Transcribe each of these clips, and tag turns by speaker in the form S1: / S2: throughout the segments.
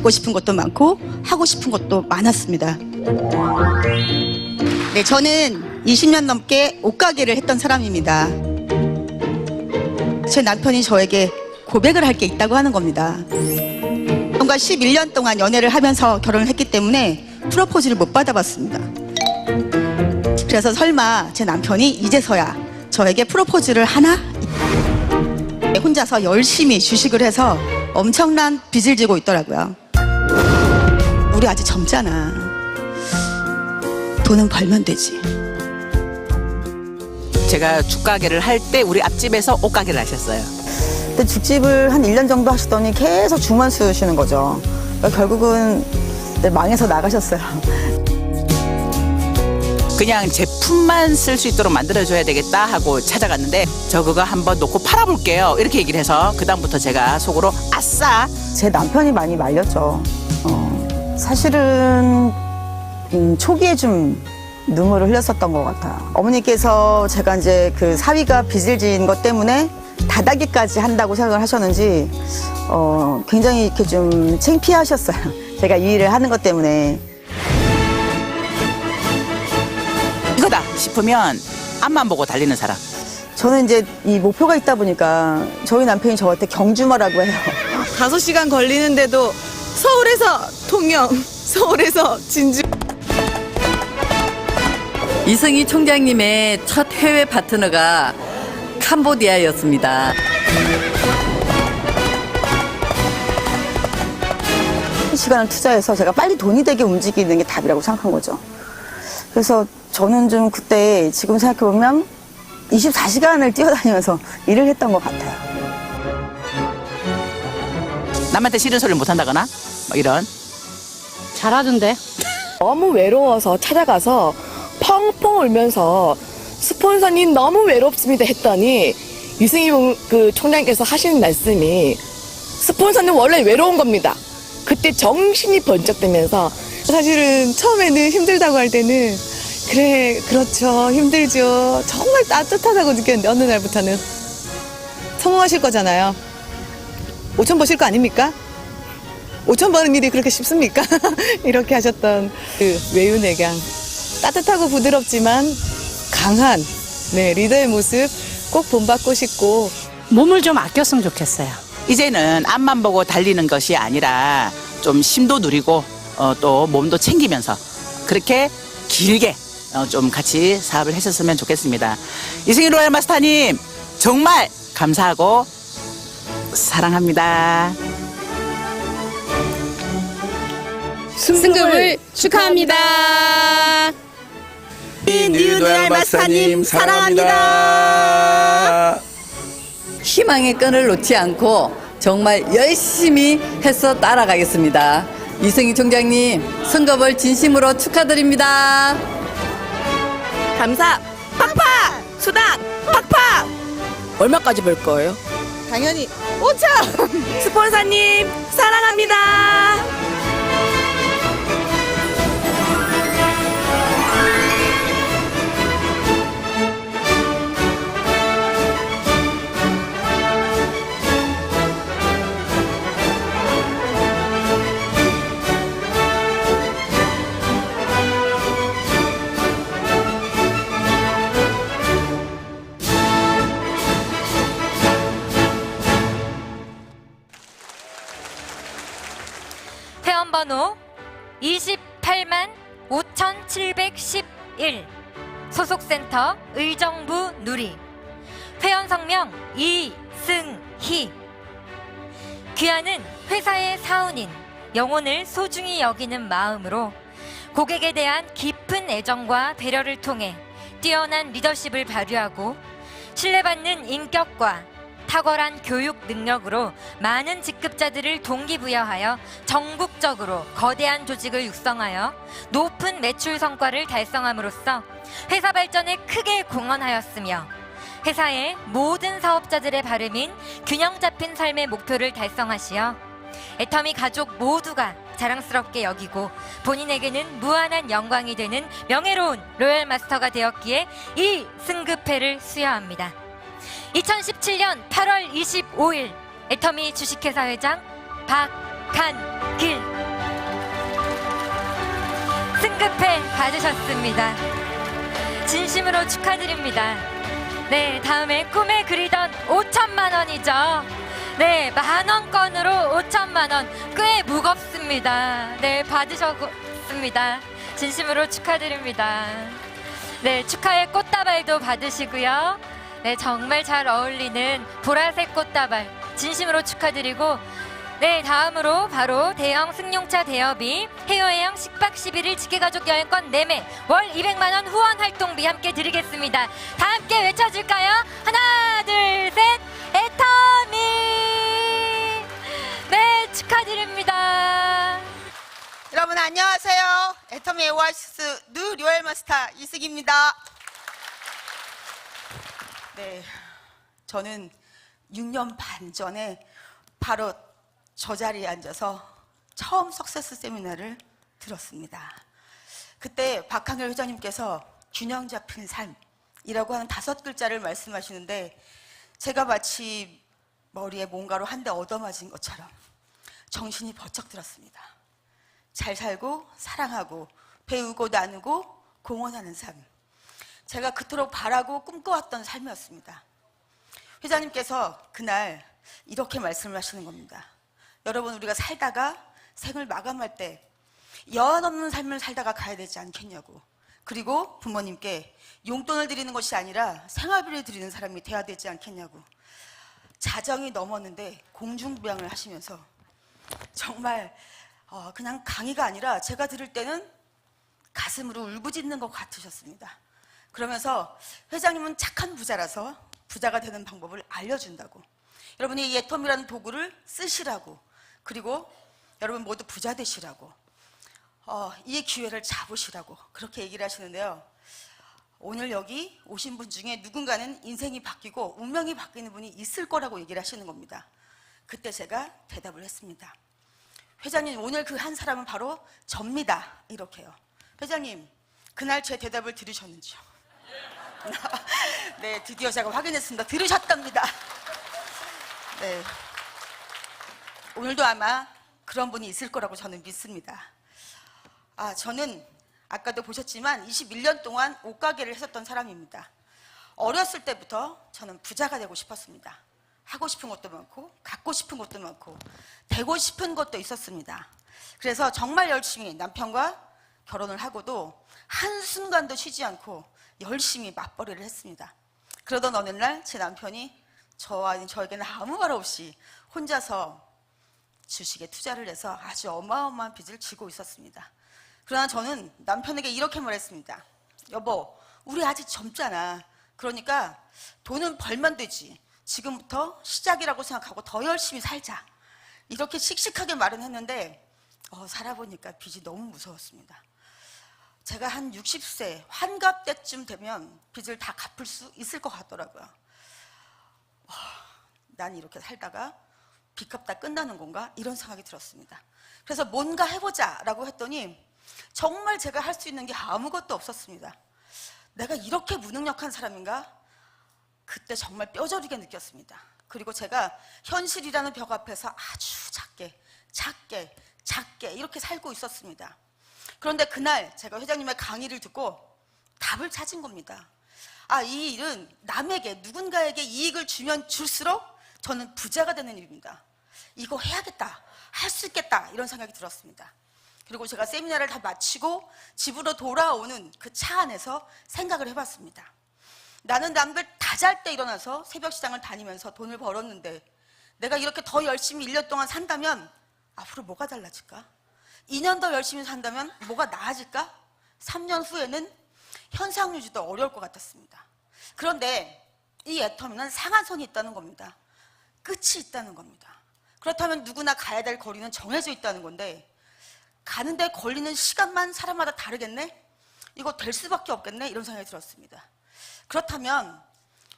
S1: 갖고 싶은 것도 많고 하고 싶은 것도 많았습니다. 네, 저는 20년 넘게 옷가게를 했던 사람입니다. 제 남편이 저에게 고백을 할 게 있다고 하는 겁니다. 그런가 11년 동안 연애를 하면서 결혼을 했기 때문에 프로포즈를 못 받아봤습니다. 그래서 설마 제 남편이 이제서야 저에게 프로포즈를 하나? 혼자서 열심히 주식을 해서 엄청난 빚을 지고 있더라고요. 우리 아직 젊잖아. 돈은 벌면 되지.
S2: 제가 죽가게를 할 때 우리 앞집에서 옷가게를 하셨어요.
S3: 근데 죽집을 한 1년 정도 하시더니 계속 죽만 쓰시는 거죠. 그러니까 결국은 망해서 나가셨어요.
S2: 그냥 제품만 쓸 수 있도록 만들어줘야 되겠다 하고 찾아갔는데 저 그거 한번 놓고 팔아볼게요 이렇게 얘기를 해서 그다음부터 제가 속으로 아싸.
S3: 제 남편이 많이 말렸죠. 사실은 초기에 좀 눈물을 흘렸었던 것 같아요. 어머니께서 제가 이제 그 사위가 빚을 진 것 때문에 다다기까지 한다고 생각을 하셨는지 굉장히 이렇게 좀 창피하셨어요. 제가 이 일을 하는 것 때문에.
S2: 이거다 싶으면 앞만 보고 달리는 사람.
S3: 저는 이제 이 목표가 있다 보니까 저희 남편이 저한테 경주마라고 해요.
S4: 5시간 걸리는데도 서울에서 통영, 서울에서 진주.
S5: 이승희 총장님의 첫 해외 파트너가 캄보디아였습니다.
S3: 시간을 투자해서 제가 빨리 돈이 되게 움직이는 게 답이라고 생각한 거죠. 그래서 저는 좀 그때 지금 생각해보면 24시간을 뛰어다니면서 일을 했던 것 같아요.
S2: 남한테 싫은 소리를 못한다거나 뭐 이런.
S6: 잘하던데.
S4: 너무 외로워서 찾아가서 펑펑 울면서 스폰서님 너무 외롭습니다 했더니 유승희 그 총장님께서 하시는 말씀이 스폰서는 원래 외로운 겁니다. 그때 정신이 번쩍되면서 사실은 처음에는 힘들다고 할 때는 그래 그렇죠 힘들죠 정말 따뜻하다고 느꼈는데 어느 날부터는 성공하실 거잖아요. 5천 버실 거 아닙니까? 5천 버는 일이 그렇게 쉽습니까? 이렇게 하셨던 그 외유내강 따뜻하고 부드럽지만 강한 리더의 모습 꼭 본받고 싶고
S6: 몸을 좀 아꼈으면 좋겠어요.
S2: 이제는 앞만 보고 달리는 것이 아니라 좀 힘도 누리고 또 몸도 챙기면서 그렇게 길게 좀 같이 사업을 했었으면 좋겠습니다. 이승희 로얄 마스터님 정말 감사하고 사랑합니다.
S6: 승급을 축하합니다.
S7: 로얄 마스터님 사랑합니다.
S5: 희망의 끈을 놓지 않고 정말 열심히 해서 따라가겠습니다. 이승희 총장님 승급을 진심으로 축하드립니다.
S4: 감사 팍팍 수당 팍팍 얼마까지 벌 거예요? 당연히 5천. 스폰서님 사랑합니다.
S8: 회원번호 28만 5711 소속센터 의정부 누리 회원 성명 이승희 귀하는 회사의 사원인 영혼을 소중히 여기는 마음으로 고객에 대한 깊은 애정과 배려를 통해 뛰어난 리더십을 발휘하고 신뢰받는 인격과 탁월한 교육 능력으로 많은 직급자들을 동기부여하여 전국적으로 거대한 조직을 육성하여 높은 매출 성과를 달성함으로써 회사 발전에 크게 공헌하였으며 회사의 모든 사업자들의 바람인 균형 잡힌 삶의 목표를 달성하시어 애터미 가족 모두가 자랑스럽게 여기고 본인에게는 무한한 영광이 되는 명예로운 로얄 마스터가 되었기에 이 승급회를 수여합니다. 2017년 8월 25일 애터미 주식회사 회장 박한길 승급해 받으셨습니다. 진심으로 축하드립니다. 네, 다음에 꿈에 그리던 5천만 원이죠. 네, 만원권으로 5천만 원. 꽤 무겁습니다. 네, 받으셨습니다. 진심으로 축하드립니다. 네, 축하의 꽃다발도 받으시고요. 네, 정말 잘 어울리는 보라색 꽃다발 진심으로 축하드리고, 네, 다음으로 바로 대형 승용차 대여비, 해외여행 10박 11일 직계가족 여행권 4매, 월 200만 원 후원 활동비 함께 드리겠습니다. 다 함께 외쳐줄까요? 하나, 둘, 셋, 애터미! 네, 축하드립니다.
S1: 여러분 안녕하세요. 애터미 오아시스 뉴 로얄마스터 이승입니다. 네, 저는 6년 반 전에 바로 저 자리에 앉아서 처음 석세스 세미나를 들었습니다. 그때 박한결 회장님께서 균형 잡힌 삶이라고 하는 5글자를 말씀하시는데, 제가 마치 머리에 뭔가로 한 대 얻어맞은 것처럼 정신이 번쩍 들었습니다. 잘 살고 사랑하고 배우고 나누고 공헌하는 삶, 제가 그토록 바라고 꿈꿔왔던 삶이었습니다. 회장님께서 그날 이렇게 말씀을 하시는 겁니다. 여러분, 우리가 살다가 생을 마감할 때 여한 없는 삶을 살다가 가야 되지 않겠냐고, 그리고 부모님께 용돈을 드리는 것이 아니라 생활비를 드리는 사람이 돼야 되지 않겠냐고, 자정이 넘었는데 공중부양을 하시면서 정말 그냥 강의가 아니라 제가 들을 때는 가슴으로 울부짖는 것 같으셨습니다. 그러면서 회장님은 착한 부자라서 부자가 되는 방법을 알려준다고, 여러분이 이 애텀이라는 도구를 쓰시라고, 그리고 여러분 모두 부자 되시라고, 이 기회를 잡으시라고 그렇게 얘기를 하시는데요. 오늘 여기 오신 분 중에 누군가는 인생이 바뀌고 운명이 바뀌는 분이 있을 거라고 얘기를 하시는 겁니다. 그때 제가 대답을 했습니다. 회장님, 오늘 그 한 사람은 바로 접니다. 이렇게요. 회장님, 그날 제 대답을 들으셨는지요? 네, 드디어 제가 확인했습니다. 들으셨답니다. 네, 오늘도 아마 그런 분이 있을 거라고 저는 믿습니다. 저는 아까도 보셨지만 21년 동안 옷가게를 했었던 사람입니다. 어렸을 때부터 저는 부자가 되고 싶었습니다. 하고 싶은 것도 많고 갖고 싶은 것도 많고 되고 싶은 것도 있었습니다. 그래서 정말 열심히 남편과 결혼을 하고도 한순간도 쉬지 않고 열심히 맞벌이를 했습니다. 그러던 어느 날 제 남편이 저에게는 아무 말 없이 혼자서 주식에 투자를 해서 아주 어마어마한 빚을 지고 있었습니다. 그러나 저는 남편에게 이렇게 말했습니다. 여보, 우리 아직 젊잖아. 그러니까 돈은 벌면 되지. 지금부터 시작이라고 생각하고 더 열심히 살자. 이렇게 씩씩하게 말은 했는데 살아보니까 빚이 너무 무서웠습니다. 제가 한 60세 환갑 때쯤 되면 빚을 다 갚을 수 있을 것 같더라고요. 난 이렇게 살다가 빚 갚다 끝나는 건가? 이런 생각이 들었습니다. 그래서 뭔가 해보자 라고 했더니 정말 제가 할 수 있는 게 아무것도 없었습니다. 내가 이렇게 무능력한 사람인가? 그때 정말 뼈저리게 느꼈습니다. 그리고 제가 현실이라는 벽 앞에서 아주 작게 이렇게 살고 있었습니다. 그런데 그날 제가 회장님의 강의를 듣고 답을 찾은 겁니다. 이 일은 남에게, 누군가에게 이익을 주면 줄수록 저는 부자가 되는 일입니다. 이거 해야겠다, 할 수 있겠다, 이런 생각이 들었습니다. 그리고 제가 세미나를 다 마치고 집으로 돌아오는 그 차 안에서 생각을 해봤습니다. 나는 남들 다 잘 때 일어나서 새벽 시장을 다니면서 돈을 벌었는데 내가 이렇게 더 열심히 1년 동안 산다면 앞으로 뭐가 달라질까? 2년 더 열심히 산다면 뭐가 나아질까? 3년 후에는 현상 유지도 어려울 것 같았습니다. 그런데 이 애터미는 상한선이 있다는 겁니다. 끝이 있다는 겁니다. 그렇다면 누구나 가야 될 거리는 정해져 있다는 건데, 가는데 걸리는 시간만 사람마다 다르겠네? 이거 될 수밖에 없겠네? 이런 생각이 들었습니다. 그렇다면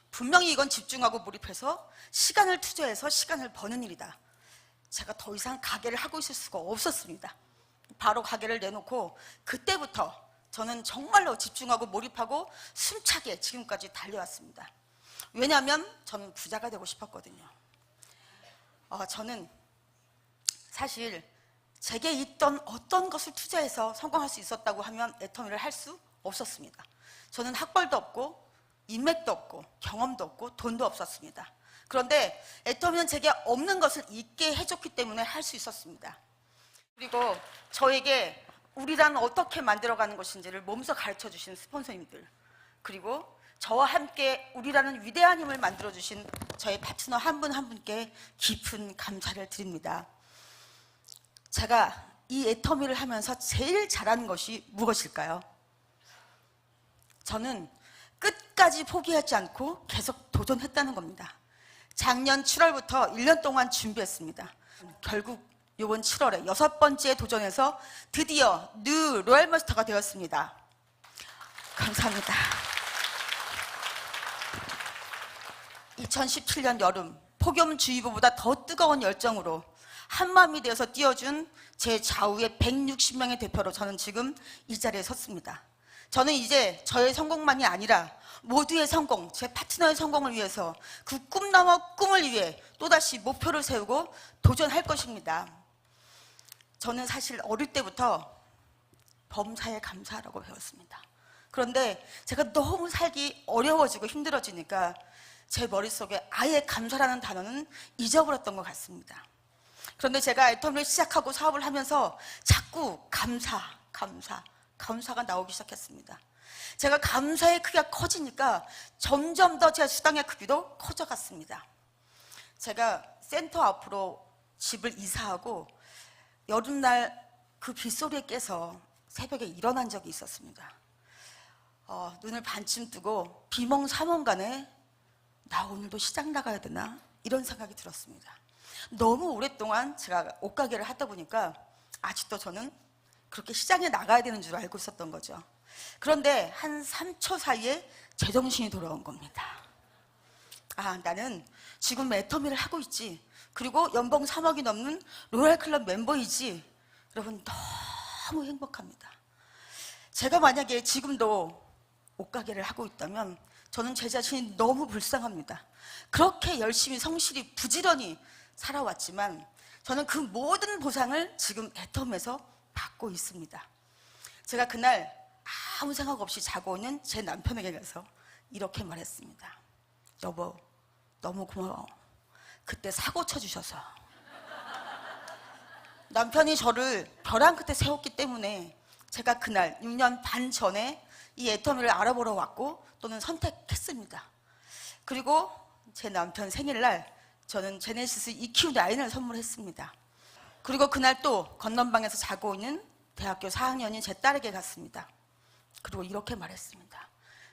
S1: 분명히 이건 집중하고 몰입해서 시간을 투자해서 시간을 버는 일이다. 제가 더 이상 가게를 하고 있을 수가 없었습니다. 바로 가게를 내놓고 그때부터 저는 정말로 집중하고 몰입하고 숨차게 지금까지 달려왔습니다. 왜냐하면 저는 부자가 되고 싶었거든요. 저는 사실 제게 있던 어떤 것을 투자해서 성공할 수 있었다고 하면 애터미를 할 수 없었습니다. 저는 학벌도 없고 인맥도 없고 경험도 없고 돈도 없었습니다. 그런데 애터미는 제게 없는 것을 있게 해줬기 때문에 할 수 있었습니다. 그리고 저에게 우리라는 어떻게 만들어가는 것인지를 몸소 가르쳐 주신 스폰서님들, 그리고 저와 함께 우리라는 위대한 힘을 만들어주신 저의 파트너 한 분 한 분께 깊은 감사를 드립니다. 제가 이 애터미를 하면서 제일 잘하는 것이 무엇일까요? 저는 끝까지 포기하지 않고 계속 도전했다는 겁니다. 작년 7월부터 1년 동안 준비했습니다. 결국 이번 7월에 6번째 도전에서 드디어 뉴 로얄마스터가 되었습니다. 감사합니다. 2017년 여름 폭염주의보보다 더 뜨거운 열정으로 한마음이 되어서 뛰어준 제 좌우의 160명의 대표로 저는 지금 이 자리에 섰습니다. 저는 이제 저의 성공만이 아니라 모두의 성공, 제 파트너의 성공을 위해서 그 꿈 넘어 꿈을 위해 또다시 목표를 세우고 도전할 것입니다. 저는 사실 어릴 때부터 범사에 감사하라고 배웠습니다. 그런데 제가 너무 살기 어려워지고 힘들어지니까 제 머릿속에 아예 감사라는 단어는 잊어버렸던 것 같습니다. 그런데 제가 애터미를 시작하고 사업을 하면서 자꾸 감사가 나오기 시작했습니다. 제가 감사의 크기가 커지니까 점점 더 제 수당의 크기도 커져갔습니다. 제가 센터 앞으로 집을 이사하고 여름날 그 빗소리에 깨서 새벽에 일어난 적이 있었습니다. 눈을 반쯤 뜨고 비몽사몽간에 나 오늘도 시장 나가야 되나? 이런 생각이 들었습니다. 너무 오랫동안 제가 옷가게를 하다 보니까 아직도 저는 그렇게 시장에 나가야 되는 줄 알고 있었던 거죠. 그런데 한 3초 사이에 제정신이 돌아온 겁니다. 나는 지금 애터미를 하고 있지. 그리고 연봉 3억이 넘는 로얄클럽 멤버이지. 여러분, 너무 행복합니다. 제가 만약에 지금도 옷가게를 하고 있다면 저는 제 자신이 너무 불쌍합니다. 그렇게 열심히 성실히 부지런히 살아왔지만 저는 그 모든 보상을 지금 애터미에서 받고 있습니다. 제가 그날 아무 생각 없이 자고 있는 제 남편에게 가서 이렇게 말했습니다. 여보, 너무 고마워. 그때 사고 쳐주셔서. 남편이 저를 벼랑 끝에 세웠기 때문에 제가 그날 6년 반 전에 이 애터미를 알아보러 왔고 또는 선택했습니다. 그리고 제 남편 생일날 저는 제네시스 EQ9을 선물했습니다. 그리고 그날 또 건넌방에서 자고 있는 대학교 4학년인 제 딸에게 갔습니다. 그리고 이렇게 말했습니다.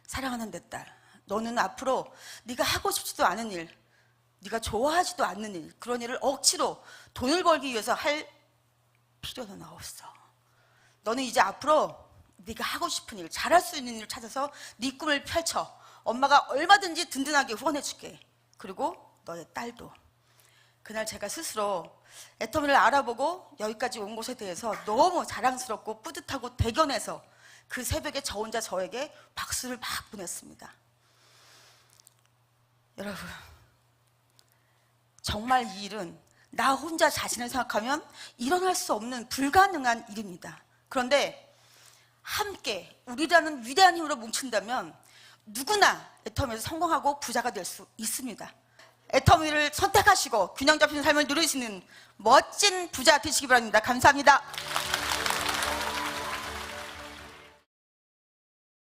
S1: 사랑하는 내 딸, 너는 앞으로 네가 하고 싶지도 않은 일, 네가 좋아하지도 않는 일, 그런 일을 억지로 돈을 벌기 위해서 할 필요는 없어. 너는 이제 앞으로 네가 하고 싶은 일, 잘할 수 있는 일을 찾아서 네 꿈을 펼쳐. 엄마가 얼마든지 든든하게 후원해줄게. 그리고 너의 딸도. 그날 제가 스스로 애터미를 알아보고 여기까지 온 것에 대해서 너무 자랑스럽고 뿌듯하고 대견해서 그 새벽에 저 혼자 저에게 박수를 막 보냈습니다. 여러분, 정말 이 일은 나 혼자 자신을 생각하면 일어날 수 없는 불가능한 일입니다. 그런데 함께 우리라는 위대한 힘으로 뭉친다면 누구나 애터미에서 성공하고 부자가 될 수 있습니다. 애터미를 선택하시고 균형 잡힌 삶을 누리시는 멋진 부자 되시기 바랍니다. 감사합니다.